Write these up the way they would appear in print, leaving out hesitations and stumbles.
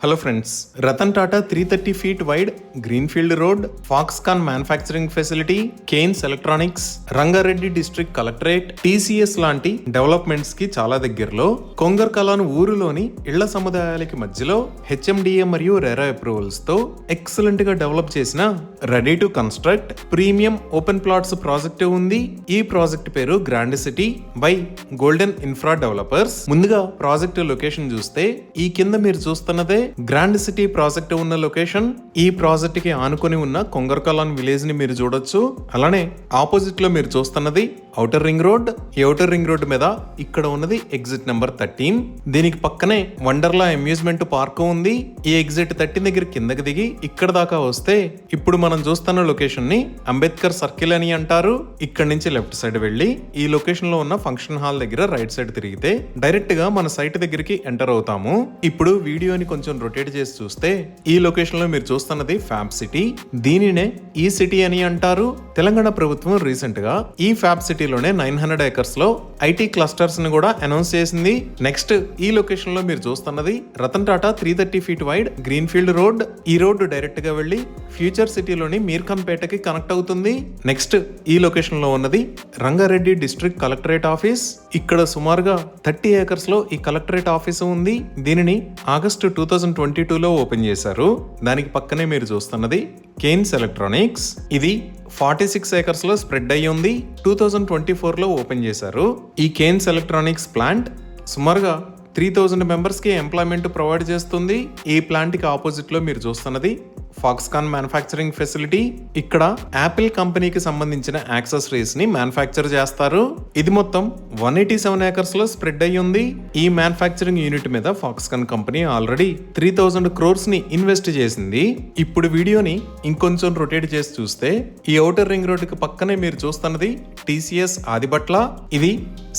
Hello friends, Ratan Tata 330 feet wide greenfield road, Foxconn manufacturing facility, Kaynes electronics, Rangareddy district collectorate, TCS లాంటి developments కి చాలా దగ్గరలో కొంగర్కలాన్ ఊరులోని ఇళ్ల సముదాయాలకి మధ్యలో హెచ్ఎండిఏ మరియు రెరా అప్రూవల్స్ తో ఎక్సలెంట్ గా డెవలప్ చేసిన ready to construct premium open plots project ఉంది. ఈ ప్రాజెక్ట్ పేరు grand city by golden infra developers. ముందుగా ప్రాజెక్ట్ లొకేషన్ చూస్తే ఈ కింద మీరు చూస్తున్నదే గ్రాండ్ సిటీ ప్రాజెక్ట్ ఉన్న లొకేషన్. ఈ ప్రాజెక్ట్ కి ఆనుకొని ఉన్న కొంగర్కలాన్ విలేజ్ ని మీరు చూడొచ్చు. అలానే ఆపోజిట్ లో మీరు చూస్తున్నది ఔటర్ రింగ్ రోడ్. ఈ ఔటర్ రింగ్ రోడ్ మీద ఇక్కడ ఉన్నది ఎగ్జిట్ నెంబర్ 13. దీనికి పక్కనే వండర్లా అమ్యూజ్మెంట్ పార్క్ ఉంది. ఈ ఎగ్జిట్ 13 దగ్గర కిందకి దిగి ఇక్కడ దాకా వస్తే ఇప్పుడు మనం చూస్తున్న లొకేషన్ ని అంబేద్కర్ సర్కిల్ అని అంటారు. ఇక్కడ నుంచి లెఫ్ట్ సైడ్ వెళ్లి ఈ లొకేషన్ లో ఉన్న ఫంక్షన్ హాల్ దగ్గర రైట్ సైడ్ తిరిగితే డైరెక్ట్ గా మన సైట్ దగ్గరికి ఎంటర్ అవుతాము. ఇప్పుడు వీడియోని కొంచెం రొటేట్ చేసి చూస్తే ఈ లొకేషన్ లో మీరు చూస్తున్నది ఫ్యాబ్ సిటీ. దీనినే ఈ సిటీ అని అంటారు. తెలంగాణ ప్రభుత్వం రీసెంట్ గా ఈ ఫ్యాబ్ సిటీలోనే 900 acres లో ఐటీ క్లస్టర్స్ ని కూడా అనౌన్స్ చేసింది. నెక్స్ట్ ఈ లొకేషన్ లో మీరు చూస్తున్నది Ratan Tata 330 feet wide greenfield road. ఈ రోడ్డు డైరెక్ట్ గా వెళ్లి ఫ్యూచర్ సిటీలోని మీర్ఖంపేటకి కనెక్ట్ అవుతుంది. నెక్స్ట్ ఈ లొకేషన్ లో ఉన్నది రంగారెడ్డి డిస్ట్రిక్ట్ కలెక్టరేట్ ఆఫీస్. ఇక్కడ సుమారుగా 30 acres లో ఈ కలెక్టరేట్ ఆఫీస్ ఉంది. దీనిని ఆగస్టు 2022లో ఓపెన్ చేశారు. దానికి పక్కనే మీరు చూస్తున్నది కేన్స్ ఎలక్ట్రానిక్స్. ఇది 46 acres లో స్ప్రెడ్ అయ్యి ఉంది. 2024లో ఓపెన్ చేశారు. ఈ కేన్స్ ఎలక్ట్రానిక్స్ ప్లాంట్ సుమారుగా 3000 మెంబర్స్ కి ఎంప్లాయ్మెంట్ ప్రొవైడ్ చేస్తుంది. ఈ ప్లాంట్ కి ఆపోజిట్ లో మీరు చూస్తున్నది ఫాక్స్కాన్ మ్యానుఫ్యాక్చరింగ్ ఫెసిలిటీ. ఇక్కడ యాపిల్ కంపెనీకి సంబంధించిన యాక్సెసరీస్ ని మ్యానుఫ్యాక్చర్ చేస్తారు. ఇది మొత్తం 187 acres లో స్ప్రెడ్ అయ్యి ఉంది. ఈ మ్యానుఫ్యాక్చరింగ్ యూనిట్ మీద ఫాక్స్కాన్ కంపెనీ ఆల్రెడీ 3000 crores ని ఇన్వెస్ట్ చేసింది. ఇప్పుడు వీడియోని ఇంకొంచెం రొటేట్ చేసి చూస్తే ఈ ఔటర్ రింగ్ రోడ్ కి పక్కనే మీరు చూస్తున్నది టీసీఎస్ ఆదిబట్ల. ఇది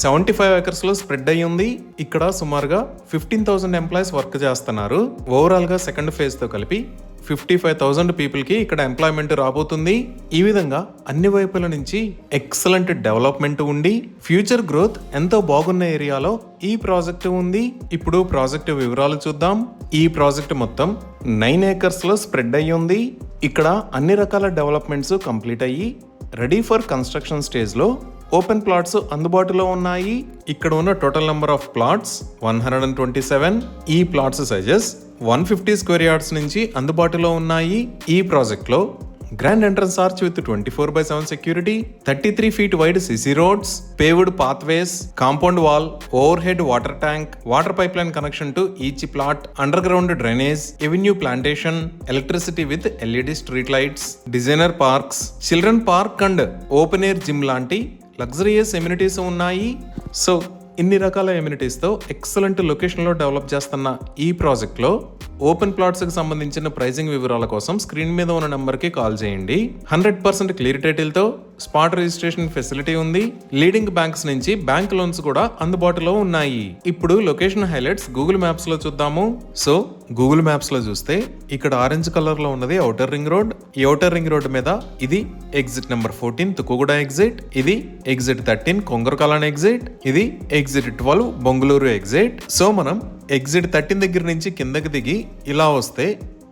75 acres లో స్ప్రెడ్ అయ్యి ఉంది. ఇక్కడ సుమారుగా 15,000 ఎంప్లాయీస్ వర్క్ చేస్తున్నారు. ఓవరాల్ గా సెకండ్ ఫేజ్ తో కలిపి 55,000 పీపుల్ కి ఇక్కడ ఎంప్లాయ్మెంట్ రాబోతుంది. ఈ విధంగా అన్ని వైపుల నుంచి ఎక్సలెంట్ డెవలప్మెంట్ ఉండి ఫ్యూచర్ గ్రోత్ ఎంతో బాగున్న ఏరియాలో ఈ ప్రాజెక్ట్ ఉంది. ఇప్పుడు ప్రాజెక్ట్ వివరాలు చూద్దాం. ఈ ప్రాజెక్ట్ మొత్తం 9 acres లో స్ప్రెడ్ అయ్యి ఉంది. ఇక్కడ అన్ని రకాల డెవలప్మెంట్స్ కంప్లీట్ అయ్యి రెడీ ఫర్ కన్స్ట్రక్షన్ స్టేజ్ లో ఓపెన్ ప్లాట్స్ అందుబాటులో ఉన్నాయి. ఇక్కడ ఉన్న టోటల్ నెంబర్ ఆఫ్ ప్లాట్స్ 127. ఈ ప్లాట్స్ సైజెస్ 150 square yards నుంచి అందుబాటులో ఉన్నాయి. ఈ ప్రాజెక్ట్ లో grand entrance arch with 24/7 security, 33 feet wide CC roads, paved pathways, compound wall, over head water tank, water pipe line connection to each plot, under ground drainage, avenue plantation, electricity with LED street lights, designer parks, children park and open air gym లాంటి luxurious amenities ఉన్నాయి. So ఇన్ని రకాల amenities తో excellent location లో develop చేస్తున్న ఈ project లో open plots కి సంబంధించిన ప్రైజింగ్ వివరాల కోసం స్క్రీన్ మీద ఉన్న నంబర్ కి కాల్ చేయండి. 100% క్లియర్ టైటిల్ తో స్పాట్ రిజిస్ట్రేషన్ ఫెసిలిటీ ఉంది. లీడింగ్ బ్యాంక్స్ నుంచి బ్యాంక్ లోన్స్ కూడా అందుబాటులో ఉన్నాయి. ఇప్పుడు లొకేషన్ హైలైట్స్ గూగుల్ మ్యాప్స్ లో చూద్దాము. సో గూగుల్ మ్యాప్స్ లో చూస్తే ఇక్కడ ఆరెంజ్ కలర్ లో ఉన్నది ఔటర్ రింగ్ రోడ్. ఈ ఔటర్ రింగ్ రోడ్ మీద ఇది ఎగ్జిట్ నెంబర్ 14 తుకుగూడ ఎగ్జిట్, ఇది ఎగ్జిట్ 13 కొంగర్కలాన్ ఎగ్జిట్, ఇది ఎగ్జిట్ 12 బొంగళూరు ఎగ్జిట్. సో మనం ఎగ్జిట్ 13 దగ్గర నుంచి కిందకి దిగి ఇలా వస్తే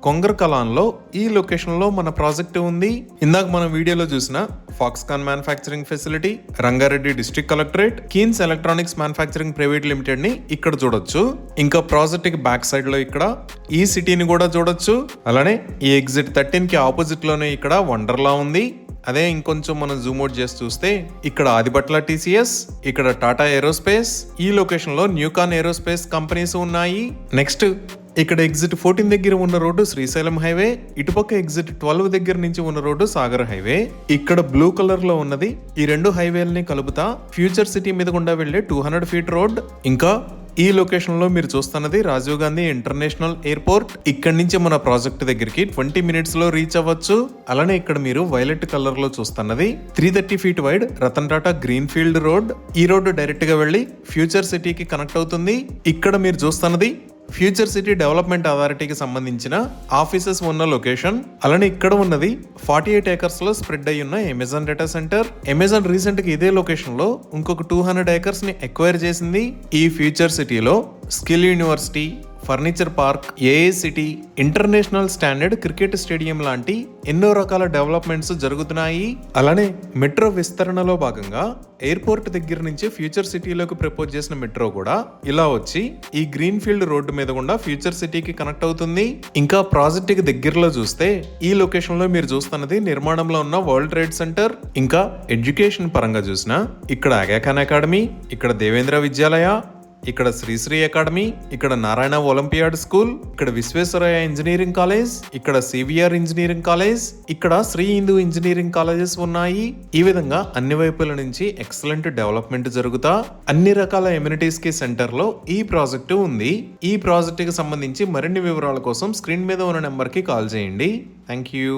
కొంగర్కలాన్ లో ఈ లొకేషన్ లో మన ప్రాజెక్ట్ ఉంది. ఇందాక మనం వీడియోలో చూసిన Foxconn manufacturing facility, Rangareddy district collectorate, Keynes electronics manufacturing private limited ని ఇక్కడ చూడొచ్చు. ఇంకా ప్రాజెక్ట్ కి బ్యాక్ సైడ్ లో ఇక్కడ ఈ సిటీని కూడా చూడొచ్చు. అలానే ఈ ఎగ్జిట్ 13 కి ఆపోజిట్ లోనే ఇక్కడ వండర్లా ఉంది. అదే ఇంకొంచెం మనం జూమ్ అవుట్ చేసి చూస్తే ఇక్కడ ఆదిబట్ల టీసీఎస్, ఇక్కడ టాటా ఏరోస్పేస్, ఈ లొకేషన్ లో న్యూకాన్ ఏరోస్పేస్ కంపెనీస్ ఉన్నాయి. నెక్స్ట్ ఇక్కడ ఎగ్జిట్ 14 దగ్గర ఉన్న రోడ్డు శ్రీశైలం హైవే, ఇటుపక్క ఎగ్జిట్ 12 దగ్గర నుంచి ఉన్న రోడ్డు సాగర్ హైవే. ఇక్కడ బ్లూ కలర్ లో ఉన్నది ఈ రెండు హైవేలని కలుపుతా ఫ్యూచర్ సిటీ మీద గుండా వెళ్లే 200 feet రోడ్. ఇంకా ఈ లొకేషన్ లో మీరు చూస్తున్నది రాజీవ్ గాంధీ ఇంటర్నేషనల్ ఎయిర్పోర్ట్. ఇక్కడి నుంచి మన ప్రాజెక్ట్ దగ్గరికి 20 minutes లో రీచ్ అవ్వచ్చు. అలానే ఇక్కడ మీరు వైలెట్ కలర్ లో చూస్తున్నది 330 feet wide Ratan Tata greenfield road. ఈ రోడ్డు డైరెక్ట్ గా వెళ్లి ఫ్యూచర్ సిటీకి కనెక్ట్ అవుతుంది. ఇక్కడ మీరు చూస్తున్నది ఫ్యూచర్ సిటీ డెవలప్మెంట్ అథారిటీకి సంబంధించిన ఆఫీసెస్ ఉన్న లొకేషన్. అలానే ఇక్కడ ఉన్నది 48 acres లో స్ప్రెడ్ అయి ఉన్న Amazon data centre. Amazon recent గా ఇదే లొకేషన్ లో ఇంకొక 200 acres ని ఎక్వైర్ చేసింది. ఈ ఫ్యూచర్ సిటీలో స్కిల్ యూనివర్సిటీ, ఫర్నిచర్ పార్క్, ఏఏ city, international standard cricket stadium లాంటి ఎన్నో రకాల డెవలప్మెంట్స్ జరుగుతున్నాయి. అలానే మెట్రో విస్తరణలో భాగంగా ఎయిర్పోర్ట్ దగ్గర నుంచి ఫ్యూచర్ సిటీలోకి ప్రపోజ్ చేసిన మెట్రో కూడా ఇలా వచ్చి ఈ గ్రీన్ ఫీల్డ్ రోడ్డు మీద గుండా ఫ్యూచర్ సిటీకి కనెక్ట్ అవుతుంది. ఇంకా ప్రాజెక్ట్ కి దగ్గరలో చూస్తే ఈ లొకేషన్ లో మీరు చూస్తున్నది నిర్మాణంలో ఉన్న వరల్డ్ ట్రేడ్ సెంటర్. ఇంకా ఎడ్యుకేషన్ పరంగా చూసినా ఇక్కడ ఆగా ఖాన్ అకాడమీ, ఇక్కడ దేవేంద్ర విద్యాలయ, ఇక్కడ శ్రీశ్రీ అకాడమీ, ఇక్కడ నారాయణ ఒలింపియాడ్ స్కూల్, ఇక్కడ విశ్వేశ్వరయ్య ఇంజనీరింగ్ కాలేజ్, ఇక్కడ సివిఆర్ ఇంజనీరింగ్ కాలేజ్, ఇక్కడ శ్రీ హిందూ ఇంజనీరింగ్ కాలేజెస్ ఉన్నాయి. ఈ విధంగా అన్ని వైపుల నుంచి ఎక్సలెంట్ డెవలప్మెంట్ జరుగుతా అన్ని రకాల ఎమ్యూనిటీస్ కి సెంటర్ లో ఈ ప్రాజెక్టు ఉంది. ఈ ప్రాజెక్ట్ కి సంబంధించి మరిన్ని వివరాల కోసం స్క్రీన్ మీద ఉన్న నెంబర్ కి కాల్ చేయండి. Thank you.